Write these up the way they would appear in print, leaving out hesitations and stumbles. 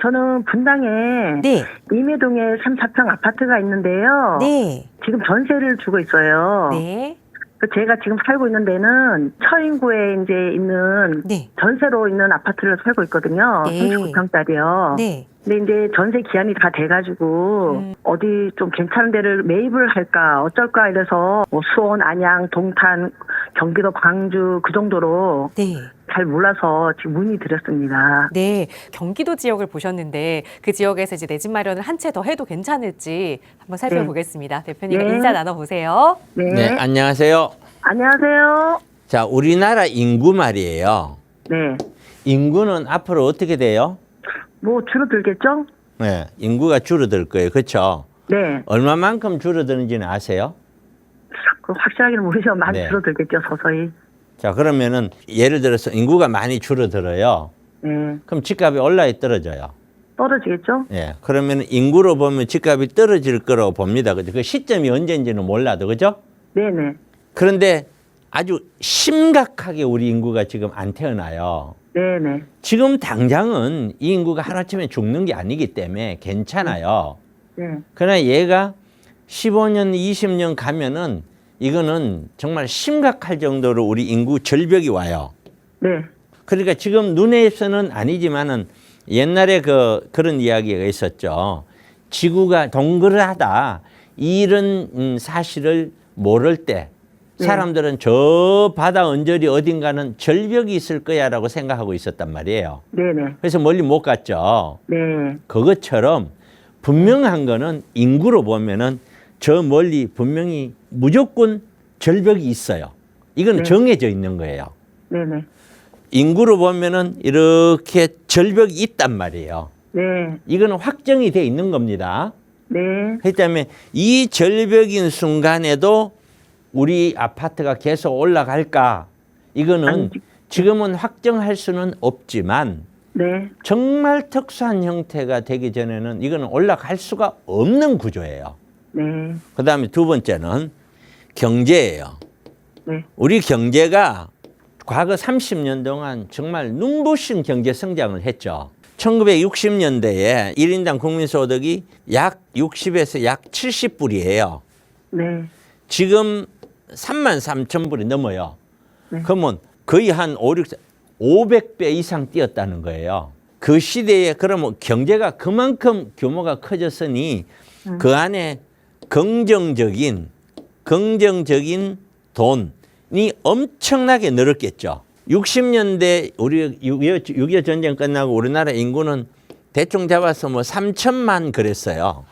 저는 분당에 네. 임해동에 3, 4평 아파트가 있는데요. 네. 지금 전세를 주고 있어요. 네. 제가 지금 살고 있는 데는 처인구에 이제 있는 네. 전세로 있는 아파트를 살고 있거든요. 네. 39평짜리요. 네. 근데 이제 전세 기한이 다 돼가지고 어디 좀 괜찮은 데를 매입을 할까 어쩔까 이래서 뭐 수원, 안양, 동탄, 경기도 광주 그 정도로 네. 잘 몰라서 지금 문의드렸습니다. 네. 경기도 지역을 보셨는데 그 지역에서 이제 내 집 마련을 한 채 더 해도 괜찮을지 한번 살펴보겠습니다. 대표님과 네. 인사 나눠보세요. 네. 네, 안녕하세요. 안녕하세요. 자, 우리나라 인구 말이에요. 네. 인구는 앞으로 어떻게 돼요? 뭐 줄어들겠죠? 네, 인구가 줄어들 거예요. 그렇죠? 네. 얼마만큼 줄어드는지는 아세요? 그 확실하게는 모르죠. 많이 네. 줄어들겠죠, 서서히. 자, 그러면은 예를 들어서 인구가 많이 줄어들어요. 네. 그럼 집값이 올라야 떨어져요. 떨어지겠죠? 예. 그러면 인구로 보면 집값이 떨어질 거라고 봅니다. 그죠? 그 시점이 언제인지는 몰라도, 그죠? 네네. 그런데 아주 심각하게 우리 인구가 지금 안 태어나요. 네네. 지금 당장은 이 인구가 하루아침에 죽는 게 아니기 때문에 괜찮아요. 네. 그러나 얘가 15년, 20년 가면은 이거는 정말 심각할 정도로 우리 인구 절벽이 와요. 네. 그러니까 지금 눈에서는 아니지만은 옛날에 그런 이야기가 있었죠. 지구가 동그랗다. 이런 사실을 모를 때 사람들은 저 바다 언저리 어딘가는 절벽이 있을 거야라고 생각하고 있었단 말이에요. 네네. 그래서 멀리 못 갔죠. 네. 그것처럼 분명한 거는 인구로 보면은 저 멀리 분명히 무조건 절벽이 있어요. 이건 네. 정해져 있는 거예요. 네네. 인구로 보면은 이렇게 절벽이 있단 말이에요. 네. 이거는 확정이 돼 있는 겁니다. 네. 그렇기 때문에 이 절벽인 순간에도 우리 아파트가 계속 올라갈까? 이거는 아니지. 지금은 확정할 수는 없지만 네. 정말 특수한 형태가 되기 전에는 이거는 올라갈 수가 없는 구조예요. 네. 그 다음에 두 번째는 경제예요. 네. 우리 경제가 과거 30년 동안 정말 눈부신 경제 성장을 했죠. 1960년대에 1인당 국민소득이 약 60에서 약 70불이에요. 네. 지금 33,000불이 넘어요. 네. 그러면 거의 한 500배 이상 뛰었다는 거예요. 그 시대에 그러면 경제가 그만큼 규모가 커졌으니 그 안에 긍정적인 돈이 엄청나게 늘었겠죠. 60년대 우리 6.25 전쟁 끝나고 우리나라 인구는 대충 잡아서 뭐 3천만 그랬어요.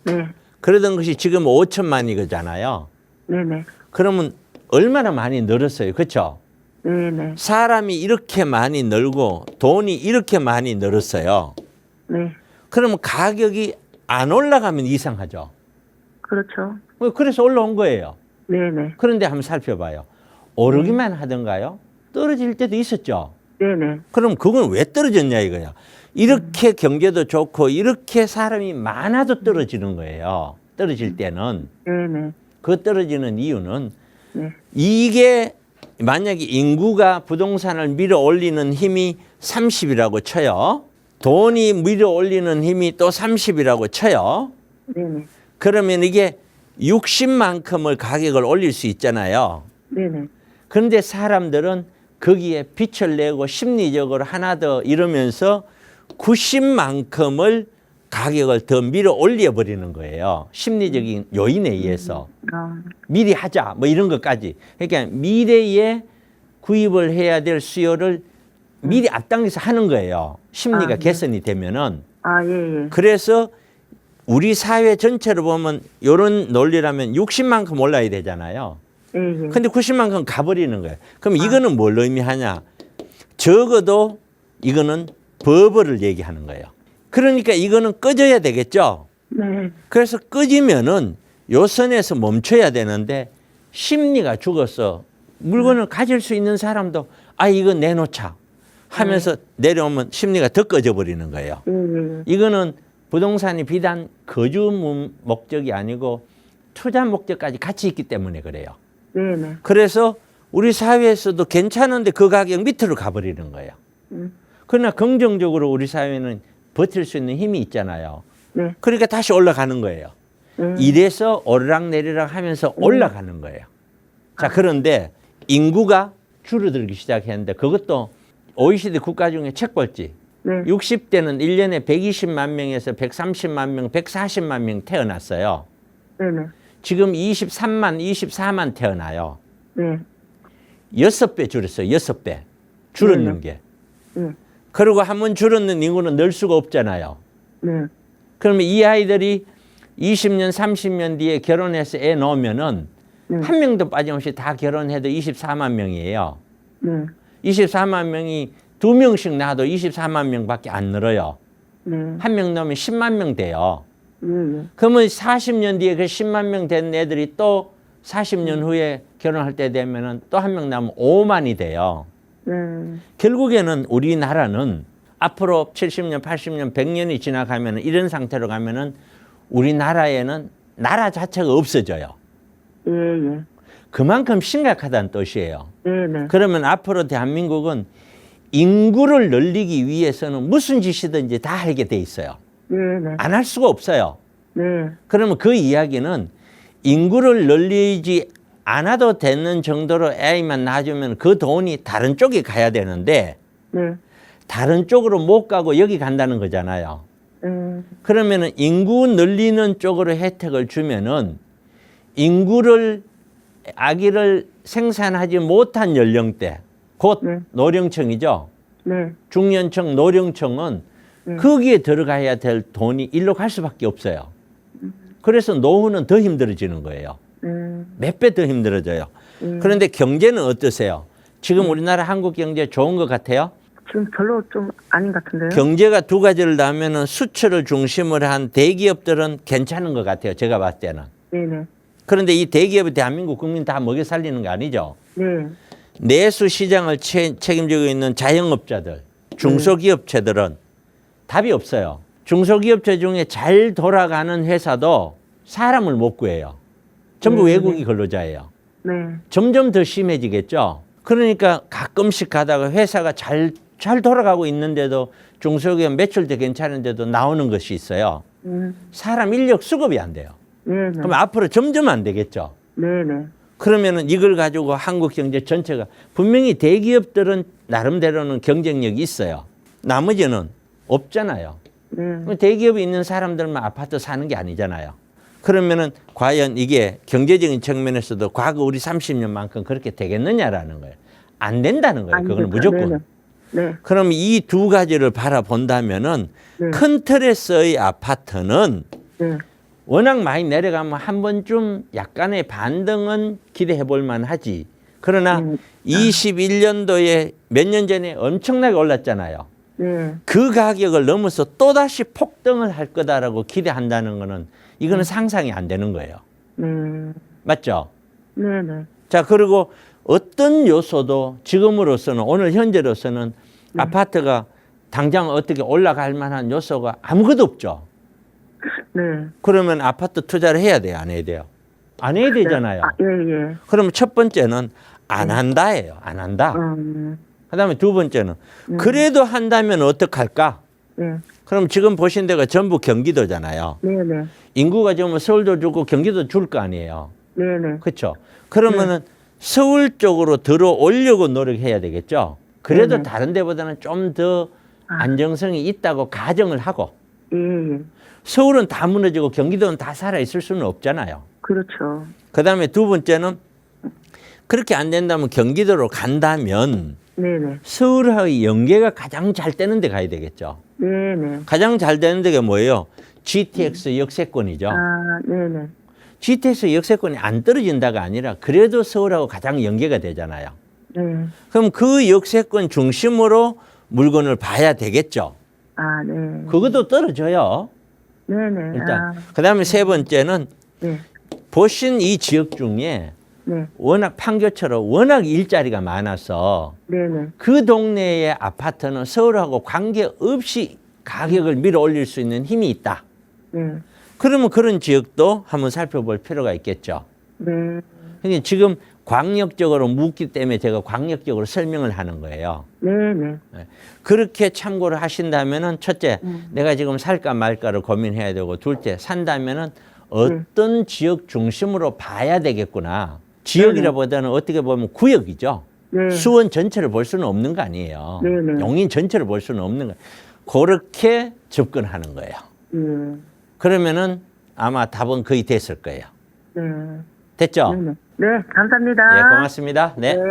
네. 그러던 것이 지금 5천만이잖아요. 네네. 그러면 얼마나 많이 늘었어요. 그렇죠? 네네. 사람이 이렇게 많이 늘고 돈이 이렇게 많이 늘었어요. 네. 그러면 가격이 안 올라가면 이상하죠. 그렇죠. 그래서 올라온 거예요. 네네. 그런데 한번 살펴봐요. 오르기만 하던가요? 떨어질 때도 있었죠. 네네. 그럼 그건 왜 떨어졌냐 이거야. 이렇게 경제도 좋고 이렇게 사람이 많아도 떨어지는 거예요. 떨어질 때는. 네네. 그 떨어지는 이유는 네. 이게 만약에 인구가 부동산을 밀어 올리는 힘이 30이라고 쳐요. 돈이 밀어 올리는 힘이 또 30이라고 쳐요. 네네. 그러면 이게 60만큼을 가격을 올릴 수 있잖아요. 네네. 그런데 사람들은 거기에 빛을 내고 심리적으로 하나 더 이러면서 90만큼을 가격을 더 밀어 올려버리는 거예요. 심리적인 요인에 의해서. 미리 하자 뭐 이런 것까지. 그러니까 미래에 구입을 해야 될 수요를 미리 앞당겨서 하는 거예요. 심리가 네. 개선이 되면은. 아, 예, 예. 그래서 우리 사회 전체로 보면 이런 논리라면 60만큼 올라야 되잖아요. 예, 예. 근데 90만큼 가버리는 거예요. 그럼 이거는 뭘 의미하냐? 적어도 이거는 버블을 얘기하는 거예요. 그러니까 이거는 꺼져야 되겠죠. 네. 그래서 꺼지면은 요 선에서 멈춰야 되는데 심리가 죽어서 물건을 가질 수 있는 사람도 아 이거 내놓자 하면서 내려오면 심리가 더 꺼져 버리는 거예요. 예, 예. 이거는 부동산이 비단 거주 목적이 아니고 투자 목적까지 같이 있기 때문에 그래요. 네네. 그래서 우리 사회에서도 괜찮은데 그 가격 밑으로 가버리는 거예요. 그러나 긍정적으로 우리 사회는 버틸 수 있는 힘이 있잖아요. 네. 그러니까 다시 올라가는 거예요. 이래서 오르락내리락 하면서 올라가는 거예요. 자, 그런데 인구가 줄어들기 시작했는데 그것도 OECD 국가 중에 책벌지. 네. 60대는 1년에 120만 명에서 130만 명, 140만 명 태어났어요. 네네. 지금 23만, 24만 태어나요. 네. 6배 줄었어요. 6배. 줄었는 게. 네. 그리고 한 번 줄었는 인구는 늘 수가 없잖아요. 네. 그러면 이 아이들이 20년, 30년 뒤에 결혼해서 애 낳으면은 한 명도 빠짐없이 다 결혼해도 24만 명이에요. 네. 24만 명이 2명씩 낳아도 24만 명밖에 안 늘어요. 네. 한 명 넣으면 10만 명 돼요. 네. 그러면 40년 뒤에 그 10만 명 된 애들이 또 40년 후에 결혼할 때 되면은 또 한 명 나면 5만이 돼요. 네. 결국에는 우리나라는 앞으로 70년, 80년, 100년이 지나가면은 이런 상태로 가면은 우리나라에는 나라 자체가 없어져요. 예, 예. 그만큼 심각하다는 뜻이에요. 네, 네. 그러면 앞으로 대한민국은 인구를 늘리기 위해서는 무슨 짓이든지 다 하게 돼 있어요. 네, 네. 안 할 수가 없어요. 네. 그러면 그 이야기는 인구를 늘리지 않아도 되는 정도로 AI만 낳아주면 그 돈이 다른 쪽에 가야 되는데 네. 다른 쪽으로 못 가고 여기 간다는 거잖아요. 그러면은 인구 늘리는 쪽으로 혜택을 주면은 인구를 아기를 생산하지 못한 연령대, 곧 네. 노령층이죠. 네. 중년층, 노령층은 거기에 들어가야 될 돈이 일로 갈 수밖에 없어요. 그래서 노후는 더 힘들어지는 거예요. 몇 배 더 힘들어져요. 그런데 경제는 어떠세요? 지금 우리나라 한국 경제 좋은 것 같아요? 지금 별로 좀 아닌 것 같은데요? 경제가 두 가지를 낳으면 수출을 중심으로 한 대기업들은 괜찮은 것 같아요. 제가 봤을 때는. 네네. 그런데 이 대기업이 대한민국 국민 다 먹여 살리는 거 아니죠? 네. 내수 시장을 책임지고 있는 자영업자들, 중소기업체들은 답이 없어요. 중소기업체 중에 잘 돌아가는 회사도 사람을 못 구해요. 전부 외국인 근로자예요. 네. 점점 더 심해지겠죠. 그러니까 가끔씩 가다가 회사가 잘 돌아가고 있는데도 중소기업 매출도 괜찮은데도 나오는 것이 있어요. 사람 인력 수급이 안 돼요. 네네. 그럼 앞으로 점점 안 되겠죠. 네네. 그러면은 이걸 가지고 한국 경제 전체가 분명히 대기업들은 나름대로는 경쟁력이 있어요. 나머지는 없잖아요. 네. 대기업이 있는 사람들만 아파트 사는 게 아니잖아요. 그러면은 과연 이게 경제적인 측면에서도 과거 우리 30년만큼 그렇게 되겠느냐라는 거예요. 안 된다는 거예요. 그건 무조건. 네네. 네. 그럼 이 두 가지를 바라본다면은 네. 큰 틀에서의 아파트는 네. 워낙 많이 내려가면 한 번쯤 약간의 반등은 기대해 볼 만하지. 그러나 21년도에 몇 년 전에 엄청나게 올랐잖아요. 네. 그 가격을 넘어서 또다시 폭등을 할 거다라고 기대한다는 거는 이거는 상상이 안 되는 거예요. 네. 맞죠? 네네. 자, 그리고 어떤 요소도 지금으로서는 오늘 현재로서는 아파트가 당장 어떻게 올라갈 만한 요소가 아무것도 없죠. 네. 그러면 아파트 투자를 해야 돼요? 안 해야 돼요? 안 해야 되잖아요. 아, 예, 예. 그러면 첫 번째는 안 한다예요. 안 한다. 그다음에 두 번째는 그래도 한다면 어떡할까? 네. 그럼 지금 보신 데가 전부 경기도잖아요. 네네. 인구가 좀 서울도 줄고 경기도 줄 거 아니에요. 네네. 그렇죠? 그러면은 서울 쪽으로 들어오려고 노력해야 되겠죠. 그래도 다른 데보다는 좀 더 안정성이 있다고 가정을 하고 예, 예. 서울은 다 무너지고 경기도는 다 살아있을 수는 없잖아요. 그렇죠. 그다음에 두 번째는 그렇게 안 된다면 경기도로 간다면 네네. 서울하고의 연계가 가장 잘 되는 데 가야 되겠죠. 네네. 가장 잘 되는 데가 뭐예요? GTX 역세권이죠. 아, 네네. GTX 역세권이 안 떨어진다가 아니라 그래도 서울하고 가장 연계가 되잖아요. 네. 그럼 그 역세권 중심으로 물건을 봐야 되겠죠. 아, 네. 그것도 떨어져요. 네네. 일단. 아, 그다음에 세 번째는 네. 보신 이 지역 중에 네. 워낙 판교처럼 워낙 일자리가 많아서 네네. 그 동네의 아파트는 서울하고 관계없이 가격을 밀어 올릴 수 있는 힘이 있다. 네. 그러면 그런 지역도 한번 살펴볼 필요가 있겠죠. 네. 그러니까 지금 광역적으로 묻기 때문에 제가 광역적으로 설명을 하는 거예요. 네네. 네. 그렇게 참고를 하신다면은 첫째, 내가 지금 살까 말까를 고민해야 되고, 둘째, 산다면은 어떤 지역 중심으로 봐야 되겠구나. 지역이라보다는 어떻게 보면 구역이죠. 네. 수원 전체를 볼 수는 없는 거 아니에요. 네네. 용인 전체를 볼 수는 없는 거. 그렇게 접근하는 거예요. 네. 그러면은 아마 답은 거의 됐을 거예요. 네. 됐죠? 네네. 네, 감사합니다. 예, 고맙습니다. 네. 네.